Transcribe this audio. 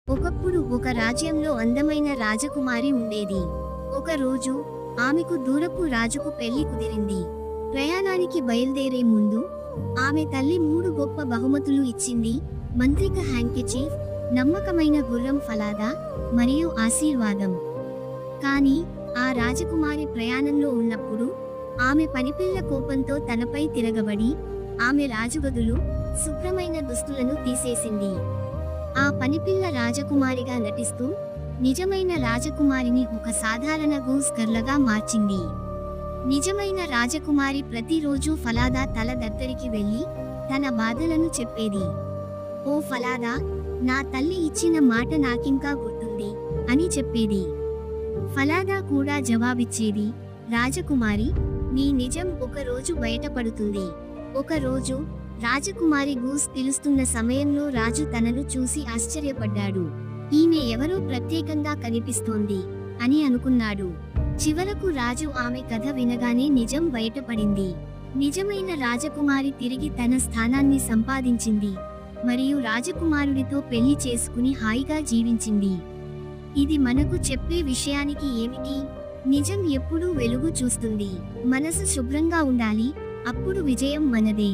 ఒకప్పుడు ఒక రాజ్యంలో అందమైన రాజకుమారి ఉండేది. ఒక రోజు ఆమెకు దూరపు రాజుకు పెళ్లి కుదిరింది. ప్రయాణానికి బయలుదేరే ముందు ఆమె తల్లి 3 గొప్ప బహుమతులు ఇచ్చింది: మంత్రిక హ్యాంకచీఫ్, నమ్మకమైన గుర్రం ఫలాదా మరియు ఆశీర్వాదం. కానీ ఆ రాజకుమారి ప్రయాణంలో ఉన్నప్పుడు ఆమె పనిపిల్ల కోపంతో తనపై తిరగబడి ఆమె రాజగదులు, శుభ్రమైన దుస్తులను తీసేసింది. ఆ పనిపిల్ల రాజకుమారిగా నటిస్తూ నిజమైన రాజకుమారిని ఒక సాధారణ గూస్ గర్ల్గా మార్చింది. నిజమైన రాజకుమారి ప్రతిరోజు ఫలాదా తల దగ్గరికి వెళ్ళి తన బాధలను చెప్పేది. "ఓ ఫలాదా, నా తల్లి ఇచ్చిన మాట నాకింకా గుర్తుంది" అని చెప్పేది. ఫలాదా కూడా జవాబిచ్చేది, "రాజకుమారి, నీ నిజం ఒకరోజు బయటపడుతుంది." ఒకరోజు రాజకుమారి గూస్ పిలుస్తున్న సమయంలో రాజు తనను చూసి ఆశ్చర్యపడ్డాడు. ఈమె ఎవరో ప్రత్యేకంగా కనిపిస్తోంది అని అనుకున్నాడు. చివరకు రాజు ఆమె కథ వినగానే నిజం బయటపడింది. నిజమైన రాజకుమారి తిరిగి తన స్థానాన్ని సంపాదించింది మరియు రాజకుమారుడితో పెళ్లి చేసుకుని హాయిగా జీవించింది. ఇది మనకు చెప్పే విషయానికి ఏమిటి? నిజం ఎప్పుడూ వెలుగు చూస్తుంది. మనసు శుభ్రంగా ఉండాలి, అప్పుడు విజయం మనదే.